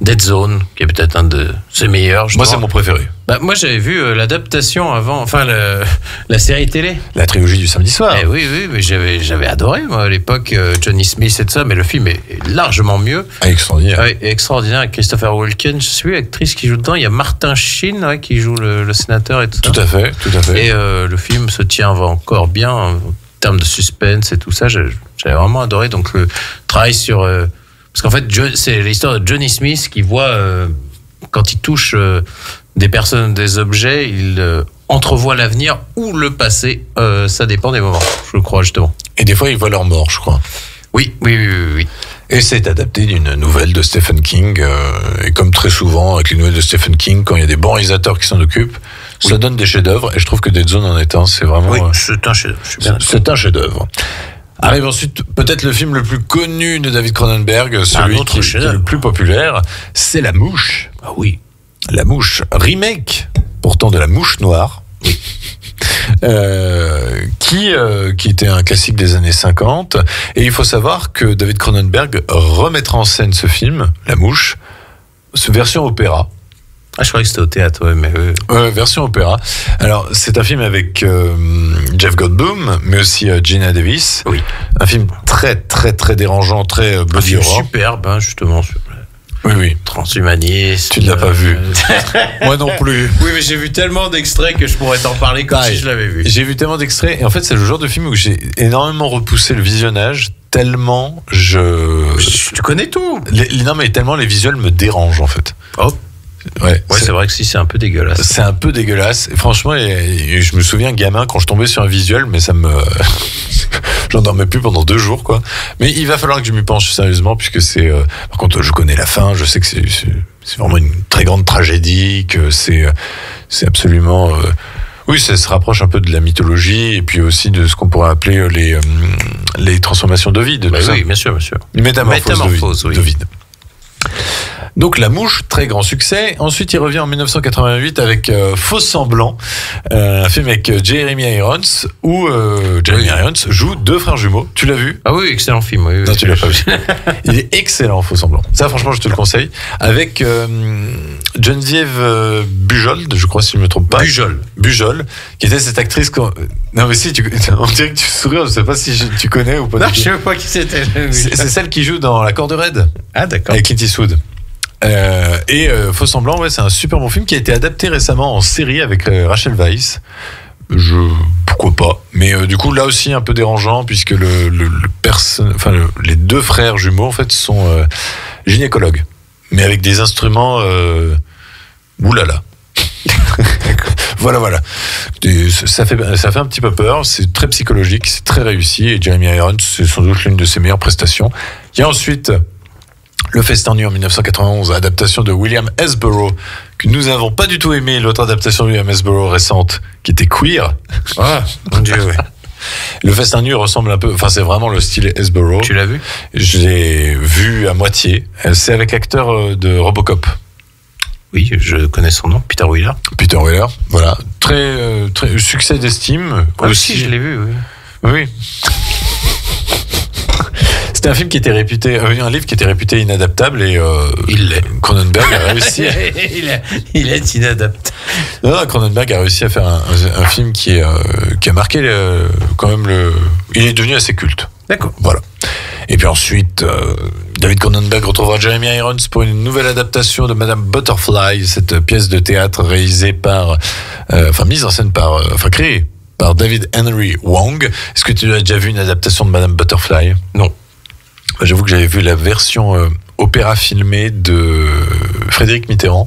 Dead Zone, qui est peut-être un de ses meilleurs. Moi, c'est mon préféré. Moi, j'avais vu l'adaptation avant, la série télé. La trilogie du samedi soir. Oui, mais j'avais adoré, moi, à l'époque, Johnny Smith et tout ça, mais le film est largement mieux. Extraordinaire. Extraordinaire, avec Christopher Walken, je sais plus l'actrice qui joue dedans, il y a Martin Sheen qui joue le sénateur et tout ça. Tout à fait. Et le film se tient encore bien en termes de suspense et tout ça, j'avais vraiment adoré, donc le travail sur... parce qu'en fait, c'est l'histoire de Johnny Smith qui voit, quand il touche... des personnes, des objets, il entrevoit l'avenir ou le passé. Ça dépend des moments, je crois, justement. Et des fois, il voit leur mort, je crois. Oui. Et c'est adapté d'une nouvelle de Stephen King. Et comme très souvent, avec les nouvelles de Stephen King, quand il y a des bons réalisateurs qui s'en occupent, ça donne des chefs-d'œuvre. Et je trouve que Dead Zone en est un. C'est vraiment... Oui, c'est un chef-d'œuvre. C'est un chef-d'œuvre. Arrive ensuite peut-être le film le plus connu de David Cronenberg, celui qui est le plus populaire, c'est La Mouche. Ah oui. La Mouche, remake pourtant de La Mouche Noire. Oui. Qui était un classique des années 50. Et il faut savoir que David Cronenberg remettra en scène ce film, La Mouche, version opéra. Ah, je croyais que c'était au théâtre, ouais, mais... version opéra. Alors, c'est un film avec Jeff Goldblum, mais aussi Gina Davis. Oui. Un film très, très, très dérangeant, très bloody horror. Superbe, hein, justement. Oui. Transhumaniste. Tu ne l'as pas vu. Moi non plus. Oui, mais j'ai vu tellement d'extraits que je pourrais t'en parler comme si je l'avais vu. J'ai vu tellement d'extraits, et en fait, c'est le genre de film où j'ai énormément repoussé le visionnage, tellement Tu connais tout. Non, mais tellement les visuels me dérangent, en fait. Oh. Ouais, c'est vrai que c'est un peu dégueulasse. C'est un peu dégueulasse. Et franchement, je me souviens, gamin, quand je tombais sur un visuel, mais ça me... J'en dormais plus pendant 2 jours, quoi. Mais il va falloir que je m'y penche sérieusement, puisque c'est... Par contre, je connais la fin, je sais que c'est vraiment une très grande tragédie, que c'est absolument... Oui, ça se rapproche un peu de la mythologie, et puis aussi de ce qu'on pourrait appeler les transformations d'Ovide. Oui, bien sûr, bien sûr. Les métamorphoses d'Ovide. Donc La Mouche, très grand succès. Ensuite, il revient en 1988 avec Faux Semblant, un film avec Jeremy Irons, où Jeremy Irons joue 2 frères jumeaux. Tu l'as vu ? Ah oui, excellent film. Oui, non, tu l'as pas vu. Il est excellent, Faux Semblant. Ça, franchement, je te le conseille. Avec Geneviève Bujold, je crois, si je ne me trompe pas. Bujold, qui était cette actrice... Non, mais si, on dirait que tu souris, je ne sais pas si tu connais ou pas. Non, je ne sais pas qui c'était. C'est celle qui joue dans La Corde Raide. Ah, d'accord. Avec Clint Eastwood. Faux Semblant, ouais, c'est un super bon film qui a été adapté récemment en série avec Rachel Weisz. Pourquoi pas. Mais du coup, là aussi un peu dérangeant, puisque les 2 frères jumeaux en fait sont gynécologues, mais avec des instruments oulala. Voilà. Ça fait un petit peu peur. C'est très psychologique, c'est très réussi, et Jeremy Irons, c'est sans doute l'une de ses meilleures prestations. Il y a ensuite Le Festin nu en 1991, adaptation de William S. Burroughs, que nous n'avons pas du tout aimé, l'autre adaptation de William S. Burroughs récente, qui était queer. Ah, mon Dieu, ouais. Le Festin nu ressemble un peu, enfin c'est vraiment le style S. Burroughs. Tu l'as vu ? Je l'ai vu à moitié. C'est avec l'acteur de Robocop. Oui, je connais son nom, Peter Weller. Peter Weller, voilà. Très succès d'estime. Aussi, je l'ai vu, oui. Oui. C'était un film qui était réputé, un livre qui était réputé inadaptable, et Cronenberg a réussi. Il est inadaptable. Non, Cronenberg a réussi à faire un film qui a marqué quand même il est devenu assez culte. D'accord. Voilà. Et puis ensuite, David Cronenberg retrouvera Jeremy Irons pour une nouvelle adaptation de Madame Butterfly, cette pièce de théâtre réalisée créée par David Henry Wong. Est-ce que tu as déjà vu une adaptation de Madame Butterfly ? Non. J'avoue que j'avais vu la version opéra filmée de Frédéric Mitterrand.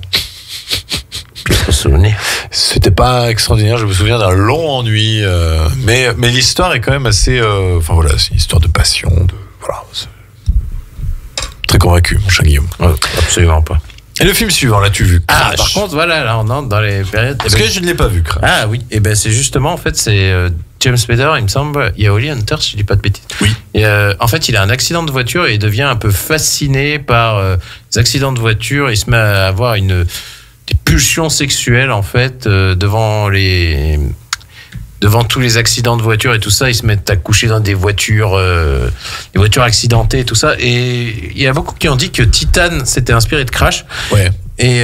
Je me souviens. C'était pas extraordinaire, je me souviens d'un long ennui, mais l'histoire est quand même assez... c'est une histoire de passion, très convaincu, mon cher Guillaume. Ouais, absolument pas. Et le film suivant, l'as-tu vu ? Par contre, voilà, là on entre dans les périodes... Parce que je ne l'ai pas vu, Crash. Ah oui, et c'est justement, en fait, c'est James Spader, il me semble, il y a Holly Hunter, si je dis pas de bêtises. Oui. Et, en fait, il a un accident de voiture et il devient un peu fasciné par les accidents de voiture. Il se met à avoir des pulsions sexuelles, en fait, devant tous les accidents de voiture et tout ça. Ils se mettent à coucher dans des voitures accidentées et tout ça. Et il y a beaucoup qui ont dit que Titan s'était inspiré de Crash. Ouais. Et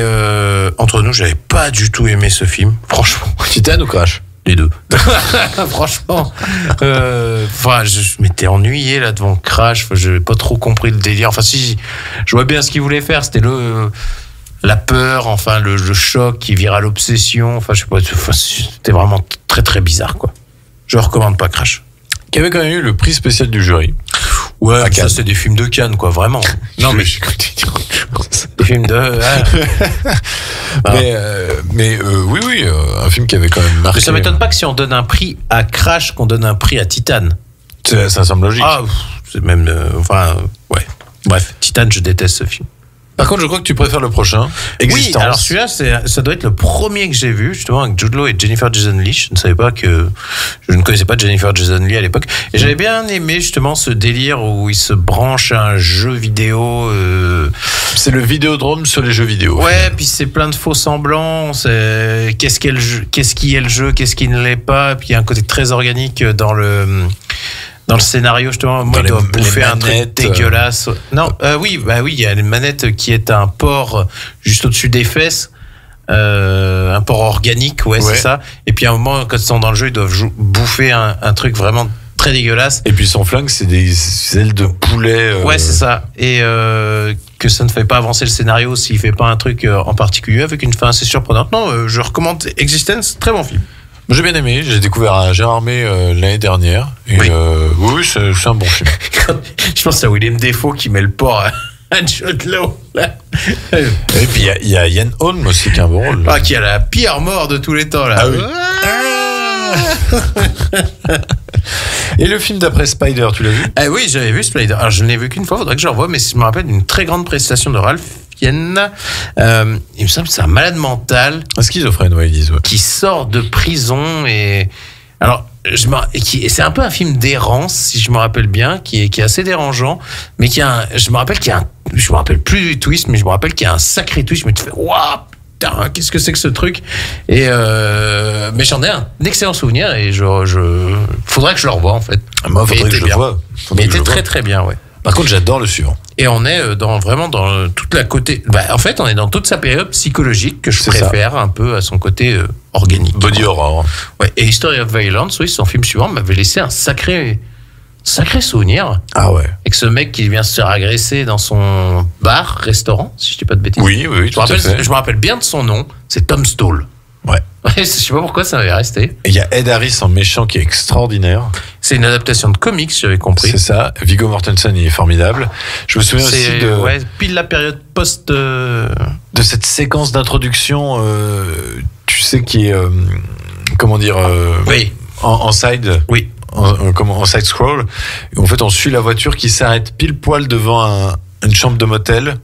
entre nous, j'avais pas du tout aimé ce film, franchement. Titan ou Crash ? Les deux. Franchement. Je m'étais ennuyé là devant Crash. Je n'ai pas trop compris le délire. Enfin, si, je vois bien ce qu'il voulait faire. C'était la peur, enfin, le choc qui vire à l'obsession. Enfin, je sais pas. C'était vraiment très, très bizarre, quoi. Je recommande pas Crash. Qui avait quand même eu le prix spécial du jury. Ouais, ça, c'est des films de Cannes, quoi, vraiment. Non, mais des films de... Oui, un film qui avait quand même marqué... Mais ça m'étonne pas que si on donne un prix à Crash, qu'on donne un prix à Titan. Ça semble logique. Ah, c'est même... ouais. Bref, Titan, je déteste ce film. Par contre, je crois que tu préfères le prochain. Existence. Oui, alors celui-là, ça doit être le premier que j'ai vu, justement, avec Jude Law et Jennifer Jason Leigh. Je ne connaissais pas Jennifer Jason Leigh à l'époque. Et j'avais bien aimé, justement, ce délire où il se branche à un jeu vidéo. C'est le Vidéodrome sur les jeux vidéo. Ouais, puis c'est plein de faux semblants. Qu'est-ce qui est le jeu, qu'est-ce qui ne l'est pas. Puis il y a un côté très organique dans le scénario, justement. Moi, il doit bouffer un truc dégueulasse. Non, oui, il y a une manette qui est un port juste au-dessus des fesses. Un port organique, ouais, c'est ça. Et puis à un moment, quand ils sont dans le jeu, ils doivent bouffer un truc vraiment très dégueulasse. Et puis son flingue, c'est des ailes de poulet. Ouais, c'est ça. Et que ça ne fait pas avancer le scénario s'il fait pas un truc en particulier avec une fin assez surprenante. Non, je recommande Existence, très bon film. J'ai bien aimé, j'ai découvert Gérard Armé l'année dernière. Et oui, c'est un bon film. Je pense à Willem Dafoe qui met le porc à Jude Law. Et puis il y a Ian Holm aussi qui a un bon rôle. Qui a la pire mort de tous les temps là. Ah oui. Et le film d'après Spider, tu l'as vu? Oui, j'avais vu Spider. Alors je ne l'ai vu qu'une fois, faudrait que je le revoie, mais je me rappelle d'une très grande prestation de Ralph Fiennes. Il me semble que c'est un malade mental. Un schizophrène, ouais, ils disent. Ouais. Qui sort de prison et. Alors, c'est un peu un film d'errance, si je me rappelle bien, qui est assez dérangeant, mais je me rappelle plus du twist, mais je me rappelle qu'il y a un sacré twist. Je me dis, waouh, putain, qu'est-ce que c'est que ce truc? Et mais j'en ai un excellent souvenir et faudrait que je le revoie en fait. Moi, faudrait que je le voie. Il était très très bien, ouais. Par contre, j'adore le suivant. Et on est vraiment dans toute la côté. En fait, on est dans toute sa période psychologique que je préfère un peu à son côté organique. Body horror. Ouais. Et History of Violence, oui, son film suivant m'avait laissé un sacré souvenir. Ah ouais. Avec ce mec qui vient se faire agresser dans son bar-restaurant, si je dis pas de bêtises. Oui, Je me rappelle bien de son nom. C'est Tom Stoll. Ouais. Je sais pas pourquoi ça m'avait resté. Et il y a Ed Harris en méchant qui est extraordinaire. C'est une adaptation de comics, j'avais compris. C'est ça. Viggo Mortensen, il est formidable. Je me souviens aussi de... Ouais, pile la période post... De cette séquence d'introduction, tu sais, qui est... comment dire... oui. En side... Oui. En side scroll. Et en fait, on suit la voiture qui s'arrête pile poil devant une chambre de motel.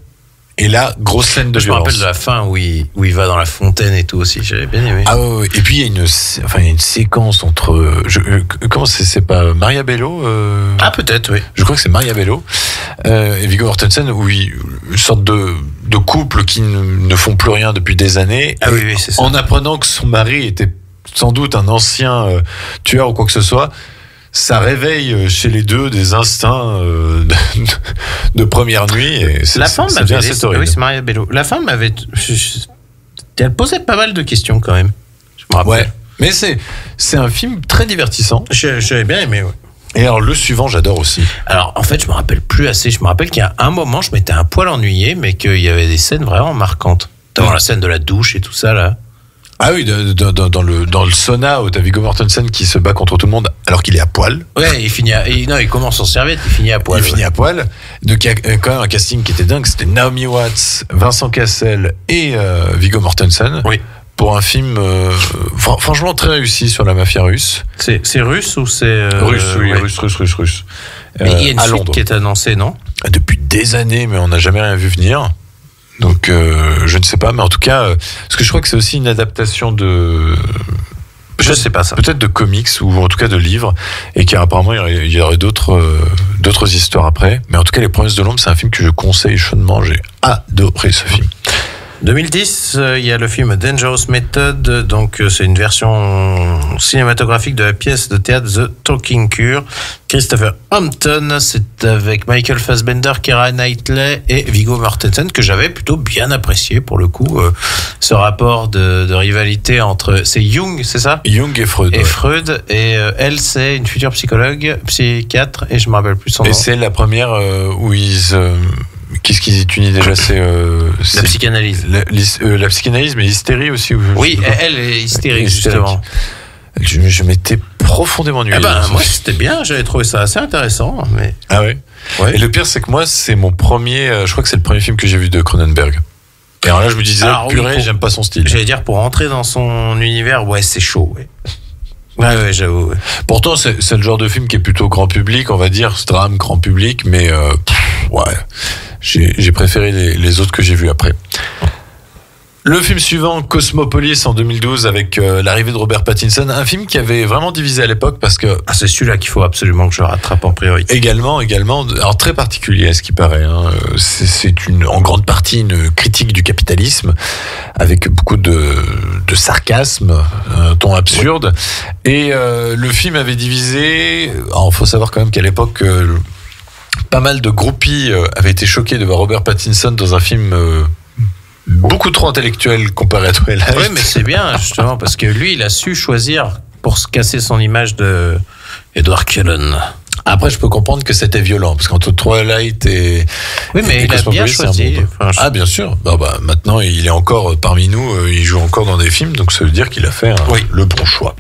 Et là, grosse scène de violence. Je me rappelle de la fin où il va dans la fontaine et tout aussi. J'avais bien aimé. Ah ouais. Et puis il y a une séquence entre. Comment c'est pas Maria Bello Ah peut-être, oui. Je crois que c'est Maria Bello et Viggo Mortensen où une sorte de couple qui ne font plus rien depuis des années. Ah oui, c'est ça. En apprenant que son mari était sans doute un ancien tueur ou quoi que ce soit. Ça réveille chez les deux des instincts de première nuit. Et la femme m'avait laissé. Oui, c'est Maria Bello. La femme m'avait. Elle posait pas mal de questions quand même. Je me rappelle. Ouais. Mais c'est un film très divertissant. J'avais bien aimé, ouais. Et alors le suivant, j'adore aussi. Alors en fait, je me rappelle plus assez. Je me rappelle qu'il y a un moment, je m'étais un poil ennuyé, mais qu'il y avait des scènes vraiment marquantes. Dans la scène de la douche et tout ça là. Ah oui, dans le sauna où t'as Viggo Mortensen qui se bat contre tout le monde alors qu'il est à poil. Ouais, il commence en serviette, il finit à poil. Finit à poil. Donc il y a quand même un casting qui était dingue. C'était Naomi Watts, Vincent Cassel et Viggo Mortensen. Oui. Pour un film franchement très réussi sur la mafia russe. C'est russe ou c'est russe, oui, ouais. russe. Mais il y a une suite qui est annoncée, non? Depuis des années, mais on n'a jamais rien vu venir. Donc je ne sais pas, mais en tout cas, parce que je crois que c'est aussi une adaptation de... Je sais pas ça. Peut-être de comics ou en tout cas de livres, et qu'apparemment il y aurait d'autres histoires après. Mais en tout cas, Les Promesses de l'Ombre, c'est un film que je conseille chaudement. J'ai adoré ce film. 2010, il y a le film Dangerous Method, donc c'est une version cinématographique de la pièce de théâtre The Talking Cure. Christopher Hampton, c'est avec Michael Fassbender, Keira Knightley et Viggo Mortensen, que j'avais plutôt bien apprécié pour le coup. Ce rapport de rivalité entre... C'est Jung, c'est ça? Jung et Freud. Et Freud, et elle, c'est une future psychiatre, et je me rappelle plus son nom. Et c'est la première où ils... Qu'est-ce qu'ils étudient déjà? C'est la psychanalyse. La psychanalyse, mais l'hystérie aussi. Oui, elle est hystérique, justement. Je m'étais profondément ennuyé. Moi, c'était bien, j'avais trouvé ça assez intéressant. Mais... Ah ouais. Et le pire, c'est que moi, c'est mon premier. Je crois que c'est le premier film que j'ai vu de Cronenberg. Et alors là, je me disais, purée, j'aime pas son style. J'allais dire, pour rentrer dans son univers, c'est chaud. Ouais, j'avoue. Ouais. Pourtant, c'est le genre de film qui est plutôt grand public, on va dire, ce drame grand public, mais j'ai préféré les autres que j'ai vus après. Le film suivant, Cosmopolis, en 2012, avec l'arrivée de Robert Pattinson, un film qui avait vraiment divisé à l'époque parce que... c'est celui-là qu'il faut absolument que je rattrape en priorité. Également, alors très particulier à ce qui paraît. C'est en grande partie une critique du capitalisme, avec beaucoup de sarcasme, un ton absurde. Et le film avait divisé... Alors, il faut savoir quand même qu'à l'époque... pas mal de groupies avaient été choqués de voir Robert Pattinson dans un film... beaucoup trop intellectuel comparé à Twilight. Oui, mais c'est bien, justement, parce que lui, il a su choisir pour se casser son image de Edward Cullen. Après, je peux comprendre que c'était violent, parce qu'entre Twilight et... Oui, mais il a bien choisi. Ah, bien sûr. Maintenant, il est encore parmi nous, il joue encore dans des films, donc ça veut dire qu'il a fait le bon choix.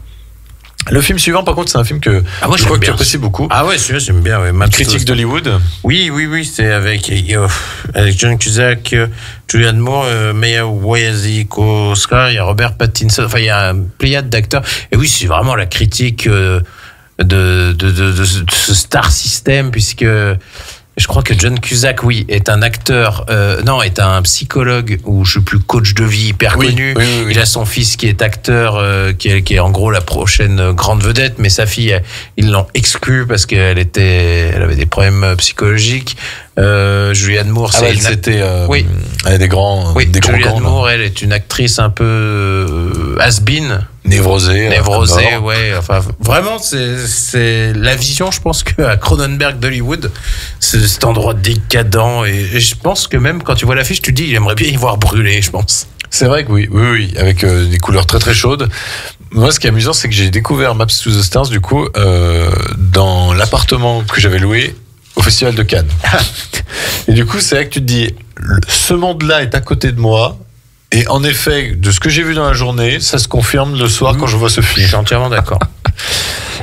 Le film suivant, par contre, c'est un film que je crois que tu apprécies beaucoup. Ah ouais, celui-là, j'aime bien. Une critique d'Hollywood. Oui, c'est avec John Cusack, Julianne Moore, Maya Wasikowska, il y a Robert Pattinson, enfin, il y a un pléiade d'acteurs. Et oui, c'est vraiment la critique de ce star system, puisque... Je crois que John Cusack, est un acteur, est un psychologue ou je sais plus, coach de vie hyper connu. Oui. Il a son fils qui est acteur, qui est en gros la prochaine grande vedette, mais sa fille, ils l'ont exclue parce qu'elle avait des problèmes psychologiques. Julianne Moore, elle a des grands. Julianne Moore, elle est une actrice un peu has-been. Névrosée, enfin, vraiment, c'est la vision, je pense, qu'à Cronenberg d'Hollywood, c'est cet endroit décadent, et je pense que même quand tu vois l'affiche, tu te dis, il aimerait bien y voir brûler, je pense. C'est vrai que oui, avec des couleurs très très chaudes. Moi, ce qui est amusant, c'est que j'ai découvert Maps to the Stars, du coup, dans l'appartement que j'avais loué au Festival de Cannes. Et du coup, c'est là que tu te dis, ce monde-là est à côté de moi. Et en effet, de ce que j'ai vu dans la journée, ça se confirme le soir quand je vois ce film. Je suis entièrement d'accord.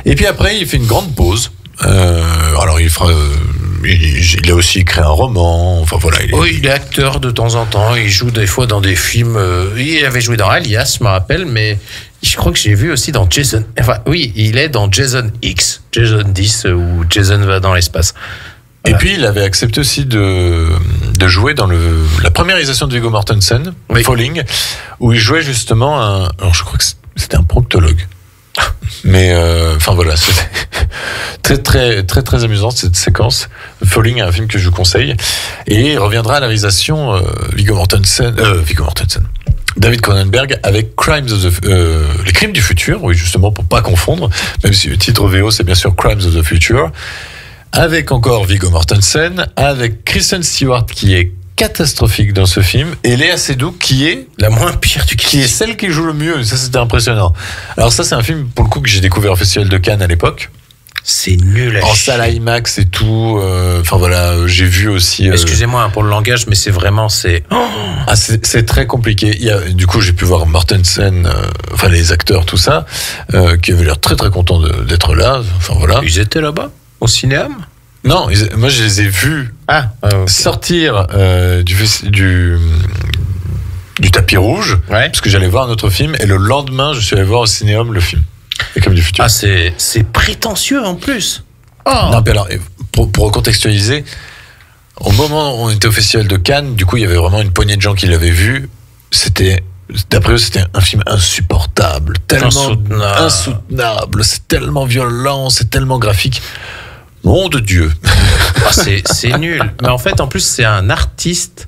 Et puis après, il fait une grande pause. Alors, il a aussi écrit un roman. Enfin voilà. Il est acteur de temps en temps. Il joue des fois dans des films. Il avait joué dans Alias, je me rappelle, mais je crois que j'ai vu aussi dans Jason. Enfin, oui, il est dans Jason X, Jason 10, où Jason va dans l'espace. Et puis, il avait accepté aussi de jouer dans la première réalisation de Viggo Mortensen, Falling, où il jouait justement alors je crois que c'était un proctologue. Mais, voilà, c'était très, très, très, très amusant cette séquence. Falling est un film que je vous conseille. Et il reviendra à la réalisation Viggo Mortensen. David Cronenberg avec les Crimes du futur, oui, justement, pour pas confondre, même si le titre VO, c'est bien sûr Crimes of the Future. Avec encore Viggo Mortensen, avec Kristen Stewart qui est catastrophique dans ce film, et Léa Seydoux qui est la moins pire qui est celle qui joue le mieux. Ça, c'était impressionnant. Alors ça, c'est un film pour le coup que j'ai découvert au Festival de Cannes à l'époque. C'est nul en salle IMAX et tout. Enfin voilà, j'ai vu aussi. Excusez-moi pour le langage, mais c'est vraiment c'est très compliqué. Du coup, j'ai pu voir Mortensen, les acteurs, tout ça, qui avaient l'air très très contents d'être là. Enfin voilà. Ils étaient là-bas au cinéma? Non, moi je les ai vus sortir du tapis rouge, parce que j'allais voir un autre film, et le lendemain, je suis allé voir au cinéum le film. Les Crimes du futur. Ah, c'est prétentieux en plus. Non, mais alors, pour recontextualiser, au moment où on était au Festival de Cannes, du coup, il y avait vraiment une poignée de gens qui l'avaient vu. D'après eux, c'était un film insupportable, tellement insoutenable, c'est tellement violent, c'est tellement graphique. Nom de Dieu. C'est nul. Mais en fait, en plus, c'est un artiste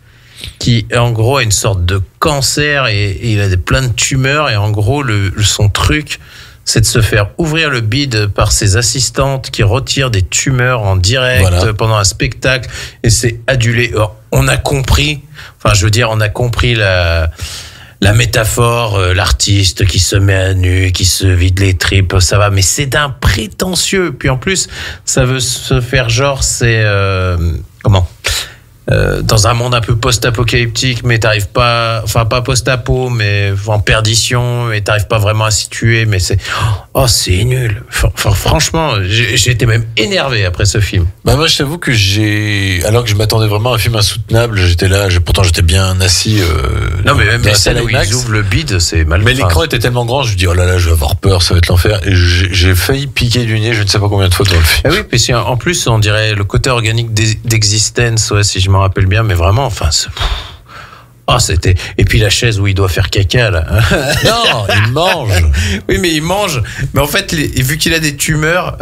qui, en gros, a une sorte de cancer et il a plein de tumeurs. Et en gros, son truc, c'est de se faire ouvrir le bide par ses assistantes qui retirent des tumeurs en direct pendant un spectacle. Et c'est adulé. Alors, on a compris, on a compris la métaphore, l'artiste qui se met à nu, qui se vide les tripes, ça va, mais c'est d'un prétentieux. Puis en plus, ça veut se faire genre, dans un monde un peu post-apocalyptique, mais t'arrives pas, enfin pas post-apo, mais en perdition, mais t'arrives pas vraiment à situer, mais c'est nul. Enfin, franchement, j'ai été même énervé après ce film. Bah moi, je t'avoue que alors que je m'attendais vraiment à un film insoutenable, j'étais là, pourtant j'étais bien assis. Non, mais même les scènes où ils ouvrent le bide, c'est mal. Mais l'écran était tellement grand, je me dis oh là là, je vais avoir peur, ça va être l'enfer. Et j'ai failli piquer du nez, je ne sais pas combien de fois dans le film. Ah oui, parce qu'en plus, on dirait le côté organique d'Existence, ouais, si je me rappelle bien, mais vraiment, enfin, c'était. Et puis la chaise où il doit faire caca, là. Non, il mange. Oui, mais il mange. Mais en fait, vu qu'il a des tumeurs,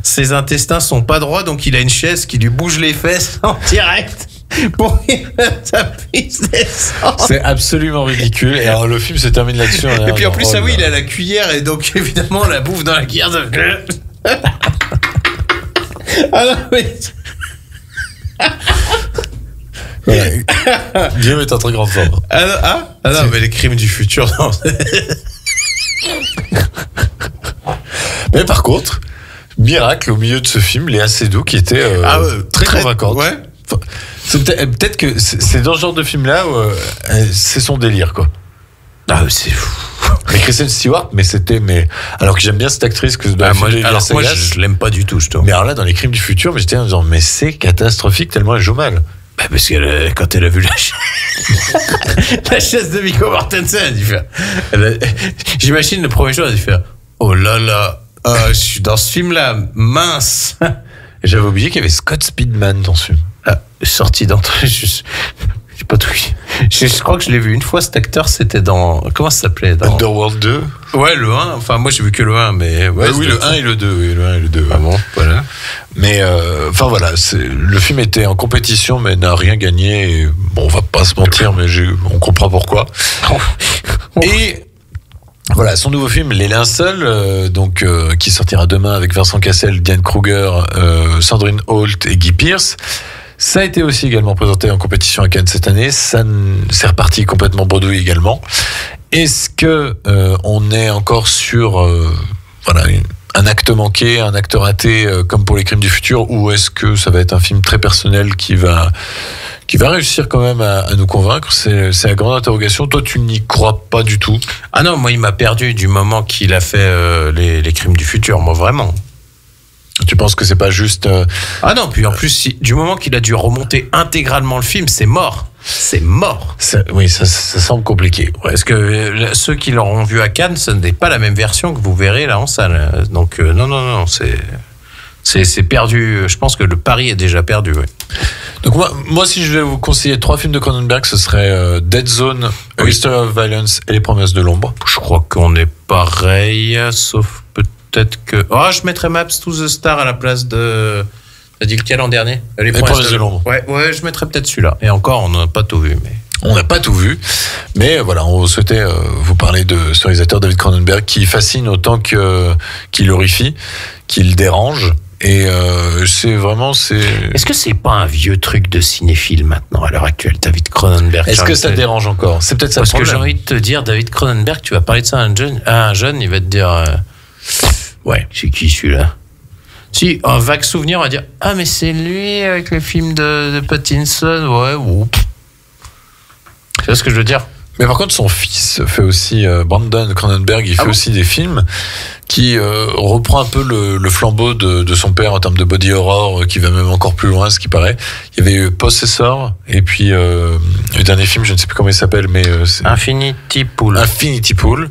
ses intestins sont pas droits, donc il a une chaise qui lui bouge les fesses en direct. Pour que ça puisse descendre. C'est absolument ridicule. Et alors le film se termine là-dessus. Et puis en plus, il a la cuillère et donc évidemment la bouffe dans la cuillère. Ah non, mais... Voilà. Guillaume est en très grande forme. Ah non, mais les crimes du futur, non. Mais par contre, miracle au milieu de ce film, Léa Seydoux qui était très convaincante. Ouais. Peut-être que c'est dans ce genre de film-là où c'est son délire, quoi. Ah, c'est fou. Mais Kristen Stewart, alors que j'aime bien cette actrice que moi, je l'aime pas du tout, je trouve. Mais alors là, dans les crimes du futur, j'étais en disant, mais c'est catastrophique tellement elle joue mal. Bah parce que quand elle a vu la chaise de Viggo Mortensen, j'imagine le premier jour, elle a dû faire oh là là, je suis dans ce film-là, mince. J'avais oublié qu'il y avait Scott Speedman dans ce film. Sorti d'entre. J'ai pas tout. Je crois que je l'ai vu une fois, cet acteur, c'était dans. Comment ça s'appelait Underworld 2. Ouais, le 1. Enfin, moi, j'ai vu que le 1, mais. Ouais, oui, le 1 et le 2. Oui, le 1 et le 2. Ah bon, voilà. Mais, enfin, voilà. Le film était en compétition, mais n'a rien gagné. Et, bon, on va pas se mentir, mais on comprend pourquoi. Et. Voilà, son nouveau film, Les Linceuls, qui sortira demain avec Vincent Cassel, Diane Kruger, Sandrine Holt et Guy Pearce. Ça a été aussi également présenté en compétition à Cannes cette année. Ça c'est reparti complètement bredouille également. Est-ce que on est encore sur un acte manqué, un acte raté comme pour les crimes du futur, ou est-ce que ça va être un film très personnel qui va réussir quand même à nous convaincre? C'est la grande interrogation. Toi, tu n'y crois pas du tout? Ah non, moi, il m'a perdu du moment qu'il a fait les crimes du futur, moi, vraiment. Tu penses que c'est pas juste... Ah non, puis en plus, du moment qu'il a dû remonter intégralement le film, c'est mort. C'est mort. Oui, ça semble compliqué. Ouais. Parce que ceux qui l'auront vu à Cannes, ce n'est pas la même version que vous verrez là en salle. Donc non, c'est perdu. Je pense que le pari est déjà perdu. Ouais. Donc moi, si je vais vous conseiller 3 films de Cronenberg, ce serait Dead Zone, A History of Violence et Les Promesses de l'ombre. Je crois qu'on est pareil, sauf peut-être que... Oh, je mettrais Maps to the Star à la place de... T'as dit lequel en dernier? Les Promesses de l'ombre. Ouais, je mettrais peut-être celui-là. Et encore, on n'a pas tout vu, mais... On n'a pas tout vu, mais voilà, on souhaitait vous parler de ce réalisateur David Cronenberg qui fascine autant qu'il horrifie, qu'il dérange. Et Est-ce que c'est pas un vieux truc de cinéphile maintenant, à l'heure actuelle, David Cronenberg? Est-ce que ça te dérange encore? C'est peut-être ça le problème. Parce que j'ai envie de te dire, David Cronenberg, tu vas parler de ça à un jeune, il va te dire... Ouais, c'est qui celui-là? Si, un vague souvenir, on va dire ah, mais c'est lui avec le film de Pattinson, ouais, ou. Tu vois ce que je veux dire? Mais par contre, son fils fait aussi, Brandon Cronenberg, il fait aussi des films qui reprend un peu le flambeau de son père en termes de body horror, qui va même encore plus loin, ce qui paraît. Il y avait Possessor, et puis le dernier film, je ne sais plus comment il s'appelle, mais... c'est Infinity Pool. Infinity Pool.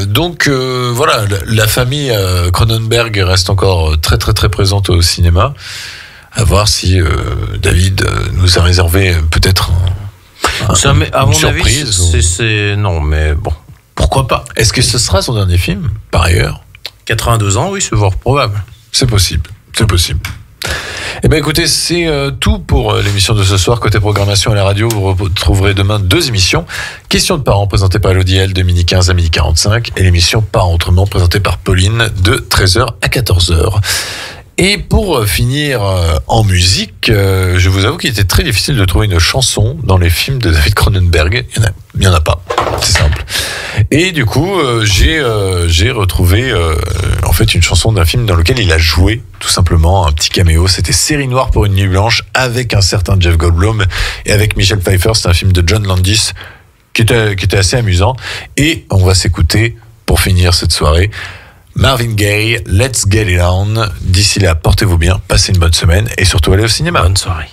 Donc voilà, la famille Cronenberg reste encore très très très présente au cinéma. À voir si David nous a réservé peut-être à mon avis, non, mais bon, pourquoi pas. Est-ce que ce sera son dernier film, par ailleurs? 82 ans, oui, c'est fort probable. C'est possible. Eh bien écoutez, c'est tout pour l'émission de ce soir. Côté programmation à la radio, vous retrouverez demain 2 émissions. Question de parents présentée par Elodie L de midi 15 à midi 45 et l'émission Parents Autrement présentée par Pauline de 13h à 14h. Et pour finir en musique, je vous avoue qu'il était très difficile de trouver une chanson dans les films de David Cronenberg. Il y en a pas, c'est simple. Et du coup, j'ai retrouvé en fait une chanson d'un film dans lequel il a joué, tout simplement, un petit caméo. C'était Série Noire pour une nuit blanche avec un certain Jeff Goldblum et avec Michelle Pfeiffer. C'est un film de John Landis qui était assez amusant. Et on va s'écouter, pour finir cette soirée, Marvin Gaye, Let's Get It On. D'ici là, portez-vous bien, passez une bonne semaine et surtout allez au cinéma. Bonne soirée.